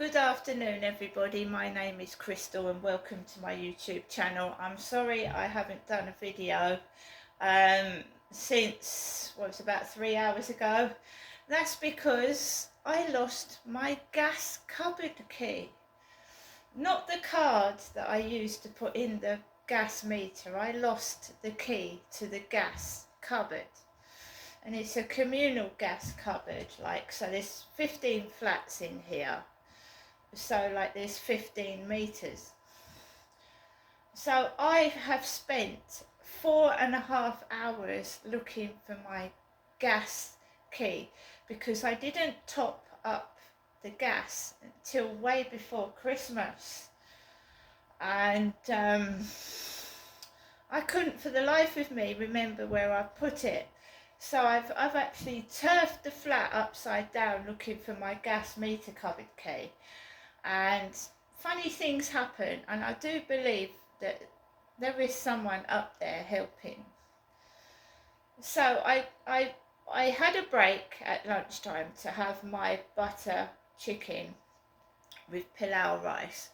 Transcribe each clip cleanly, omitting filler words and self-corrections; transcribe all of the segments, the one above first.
Good afternoon everybody, my name is Crystal and welcome to my YouTube channel. I'm sorry I haven't done a video since, well, it's about 3 hours ago. That's because I lost my gas cupboard key. Not the card that I used to put in the gas meter. I lost the key to the gas cupboard. And it's a communal gas cupboard, so there's 15 flats in here. So there's 15 meters. So I have spent 4.5 hours looking for my gas key because I didn't top up the gas until way before Christmas. And I couldn't for the life of me remember where I put it. So I've actually turfed the flat upside down looking for my gas meter cupboard key. And funny things happen, and I do believe that there is someone up there helping. So I had a break at lunchtime to have my butter chicken with pilau rice.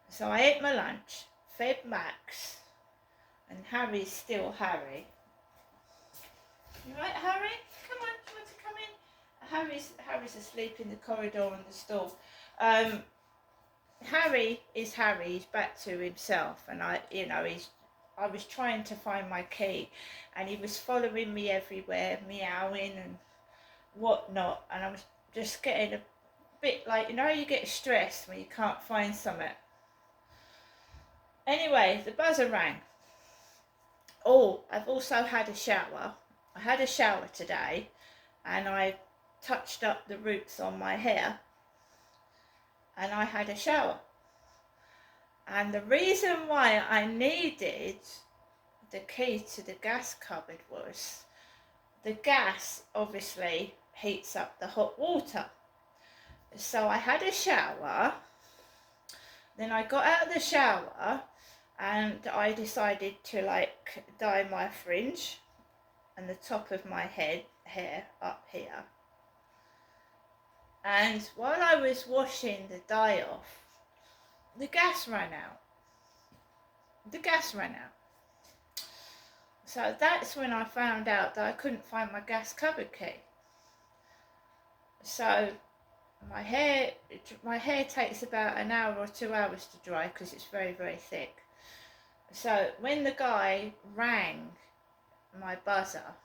So I ate my lunch, fed Max, and Harry's still Harry. You right, Harry? Come on, do you want to come in? Harry's asleep in the corridor on the stool. Harry is Harry. He's back to himself, and I was trying to find my key, and he was following me everywhere, meowing and whatnot, and I was just getting a bit you get stressed when you can't find something. Anyway, the buzzer rang. Oh, I've also had a shower. I had a shower today, and I touched up the roots on my hair. And I had a shower. And the reason why I needed the key to the gas cupboard was the gas obviously heats up the hot water. So I had a shower, then I got out of the shower and I decided to dye my fringe and the top of my hair up here. And while I was washing the dye off, the gas ran out. So that's when I found out that I couldn't find my gas cupboard key. So my hair takes about an hour or 2 hours to dry because it's very, very thick. So when the guy rang my buzzer,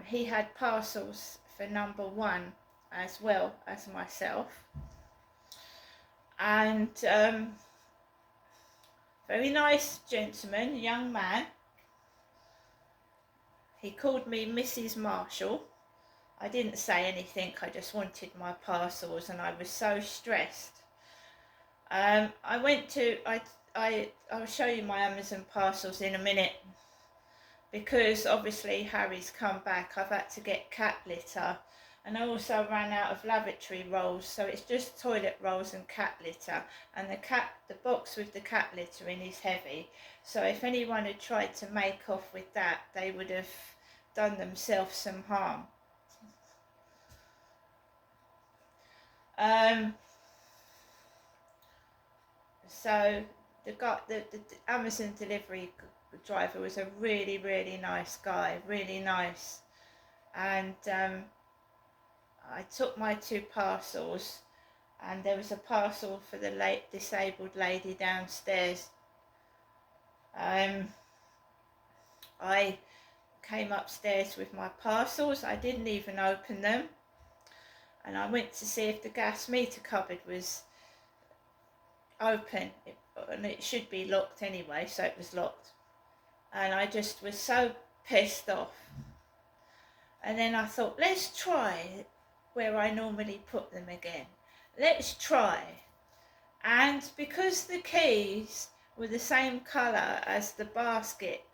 he had parcels for number 1 as well as myself, and very nice gentleman, young man. He called me Mrs. Marshall. I didn't say anything, I just wanted my parcels and I was so stressed. I'll show you my Amazon parcels in a minute, because obviously Harry's come back. I've had to get cat litter, and I also ran out of lavatory rolls, so it's just toilet rolls and cat litter, and the box with the cat litter in is heavy, so if anyone had tried to make off with that, they would have done themselves some harm. So the Amazon delivery driver was a really, really nice guy, really nice, and I took my 2 parcels, and there was a parcel for the disabled lady downstairs. I came upstairs with my parcels. I didn't even open them, and I went to see if the gas meter cupboard was open, and it should be locked anyway, so it was locked, and I just was so pissed off. And then I thought, let's try where I normally put them again. Let's try. And because the keys were the same colour as the basket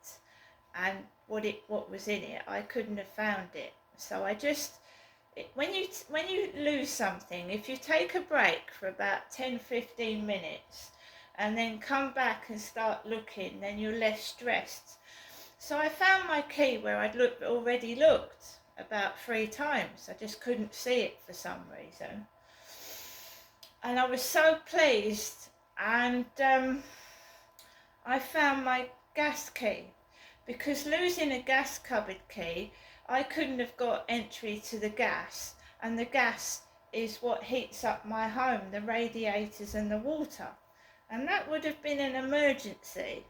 and what was in it, I couldn't have found it. So when you lose something, if you take a break for about 10-15 minutes and then come back and start looking, then you're less stressed. So I found my key where I'd already looked about 3 times. I just couldn't see it for some reason. and I was so pleased, and I found my gas key, because losing a gas cupboard key, I couldn't have got entry to the gas, and the gas is what heats up my home, the radiators and the water, and that would have been an emergency.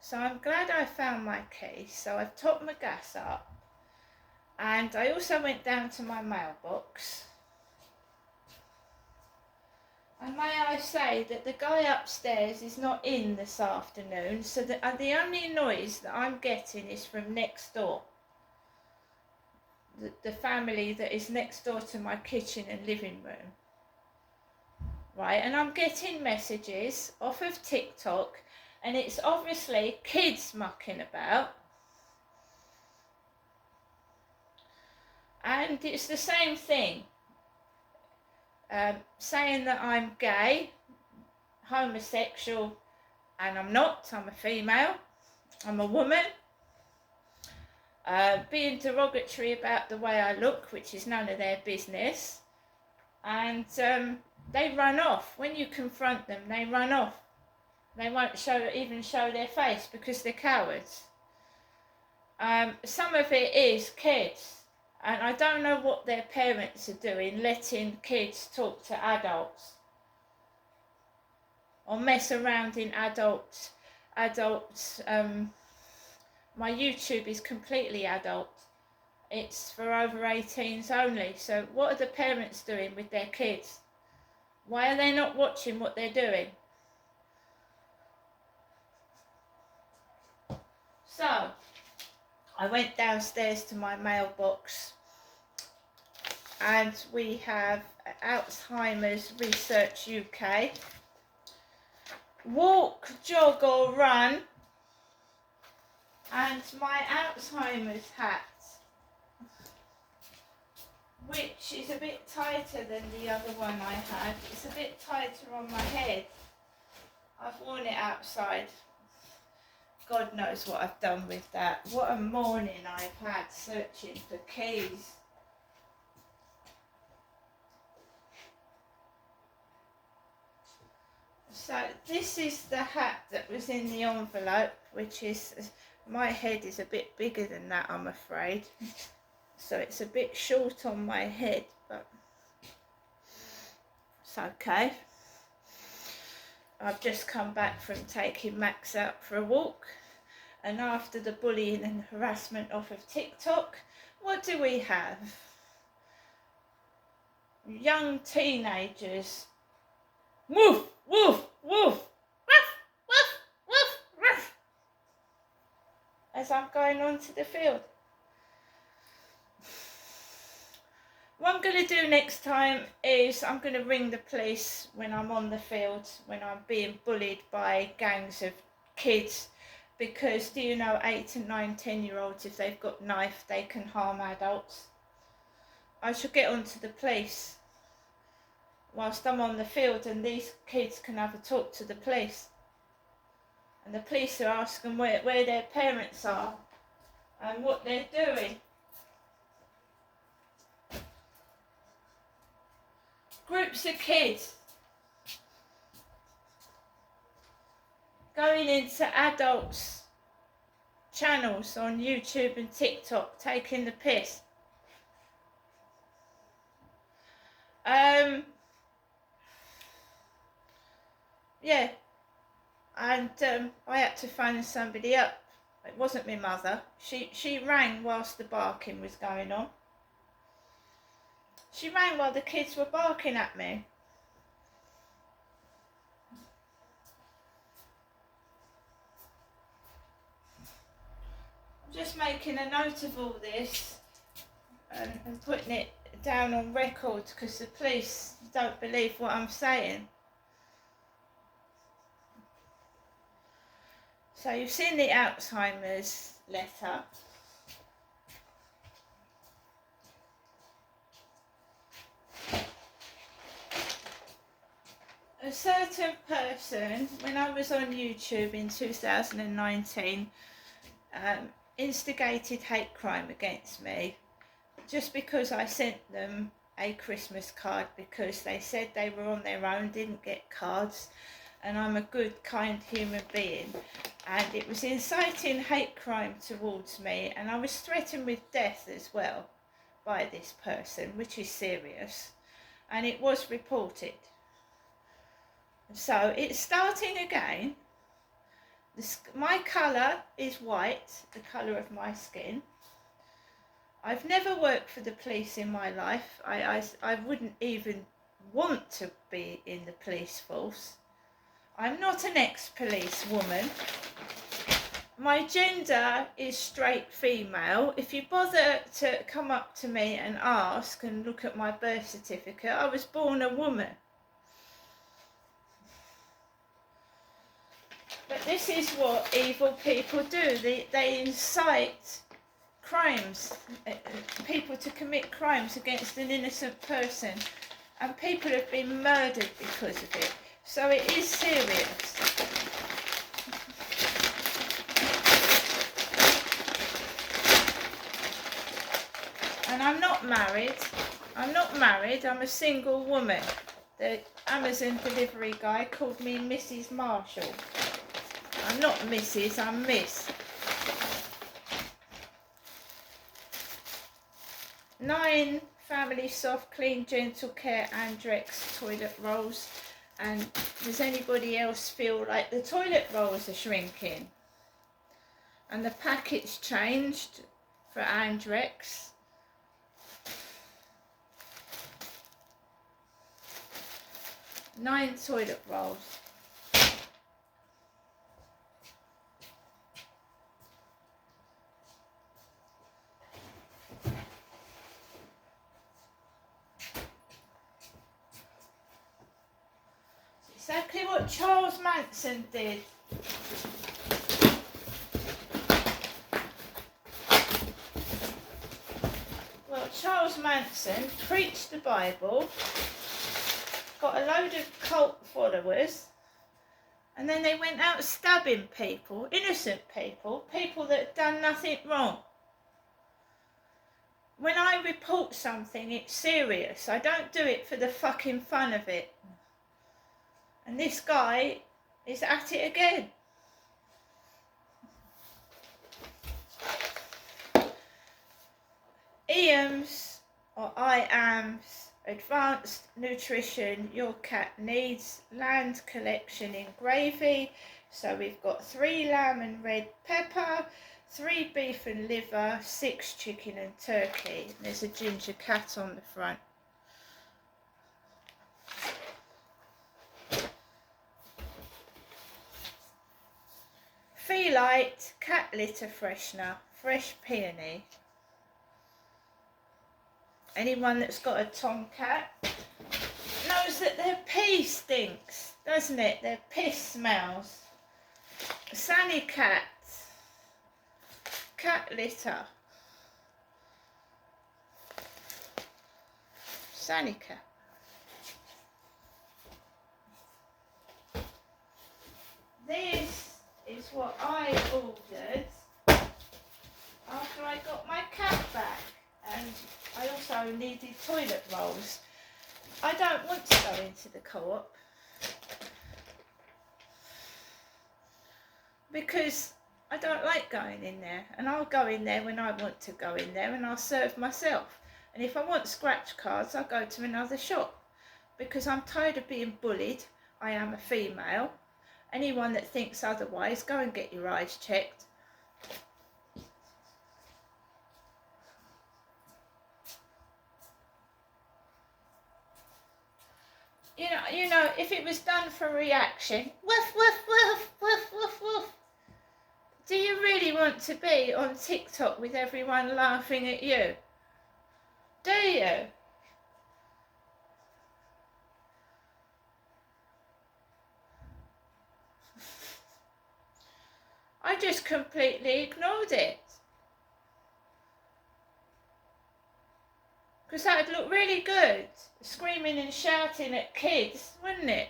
So I'm glad I found my key. So I've topped my gas up, and I also went down to my mailbox. And may I say that the guy upstairs is not in this afternoon, so that the only noise that I'm getting is from next door. The family that is next door to my kitchen and living room. Right, and I'm getting messages off of TikTok, and it's obviously kids mucking about. And it's the same thing. Saying that I'm gay, homosexual, and I'm not. I'm a female. I'm a woman. Being derogatory about the way I look, which is none of their business. And they run off. When you confront them, they run off. They won't even show their face because they're cowards. Some of it is kids. And I don't know what their parents are doing, letting kids talk to adults. Or mess around in adults. My YouTube is completely adult. It's for over 18s only. So what are the parents doing with their kids? Why are they not watching what they're doing? So, I went downstairs to my mailbox, and we have Alzheimer's Research UK. Walk, jog or run, and my Alzheimer's hat, which is a bit tighter than the other one I had. It's a bit tighter on my head. I've worn it outside. God knows what I've done with that. What a morning I've had searching for keys. So this is the hat that was in the envelope, which is, my head is a bit bigger than that, I'm afraid. So it's a bit short on my head, but it's okay. I've just come back from taking Max out for a walk, and after the bullying and harassment off of TikTok, what do we have? Young teenagers. Woof, woof, woof, woof, woof, woof, woof, as I'm going onto the field. What I'm going to do next time is I'm going to ring the police when I'm on the field, when I'm being bullied by gangs of kids, because do you know 8 and 9, 10-year-olds, if they've got knife, they can harm adults. I shall get onto the police whilst I'm on the field, and these kids can have a talk to the police. And the police are asking where their parents are and what they're doing. Groups of kids going into adults' channels on YouTube and TikTok, taking the piss. Yeah, and I had to phone somebody up. It wasn't my mother. She rang whilst the barking was going on. She rang while the kids were barking at me. I'm just making a note of all this and putting it down on record, because the police don't believe what I'm saying. So you've seen the Alzheimer's letter. A certain person, when I was on YouTube in 2019, instigated hate crime against me just because I sent them a Christmas card because they said they were on their own, didn't get cards, and I'm a good, kind human being. And it was inciting hate crime towards me, and I was threatened with death as well by this person, which is serious, and it was reported. So it's starting again. My colour is white, the colour of my skin. I've never worked for the police in my life. I wouldn't even want to be in the police force. I'm not an ex-police woman. My gender is straight female. If you bother to come up to me and ask and look at my birth certificate, I was born a woman. But this is what evil people do. They incite crimes, people to commit crimes against an innocent person, and people have been murdered because of it. So it is serious. And I'm not married. I'm a single woman. The Amazon delivery guy called me Mrs. Marshall. I'm not Mrs., I'm Miss. 9 Family Soft Clean Gentle Care Andrex toilet rolls. And does anybody else feel like the toilet rolls are shrinking? And the packet's changed for Andrex. 9 toilet rolls. Exactly what Charles Manson did. Well, Charles Manson preached the Bible, got a load of cult followers, and then they went out stabbing people, innocent people, people that had done nothing wrong. When I report something, it's serious. I don't do it for the fucking fun of it. And this guy is at it again. EAMS or IAMS, Advanced Nutrition Your Cat Needs, Land Collection in Gravy. So we've got 3 lamb and red pepper, 3 beef and liver, 6 chicken and turkey. There's a ginger cat on the front. Feelite cat litter freshener, fresh peony. Anyone that's got a tomcat knows that their pee stinks, doesn't it? Their piss smells. Sanny cat, cat litter. Sanny cat. This is what I ordered after I got my cat back, and I also needed toilet rolls. I don't want to go into the Co-op because I don't like going in there, and I'll go in there when I want to go in there, and I'll serve myself. And if I want scratch cards, I'll go to another shop because I'm tired of being bullied. I am a female. Anyone that thinks otherwise, go and get your eyes checked. You know, if it was done for reaction, woof, woof, woof, woof, woof, woof. Do you really want to be on TikTok with everyone laughing at you? Do you? I just completely ignored it. Because that would look really good. Screaming and shouting at kids, wouldn't it?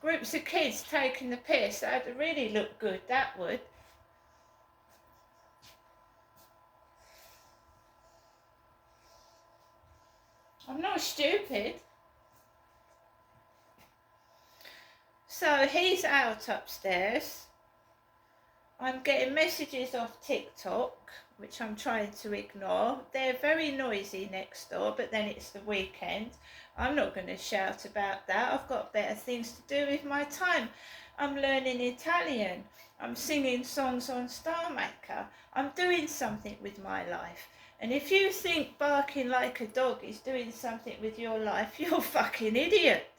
Groups of kids taking the piss. That would really look good, that would. I'm not stupid. So he's out upstairs. I'm getting messages off TikTok, which I'm trying to ignore. They're very noisy next door, but then it's the weekend. I'm not going to shout about that. I've got better things to do with my time. I'm learning Italian. I'm singing songs on Star Maker. I'm doing something with my life. And if you think barking like a dog is doing something with your life, you're a fucking idiot.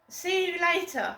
See you later.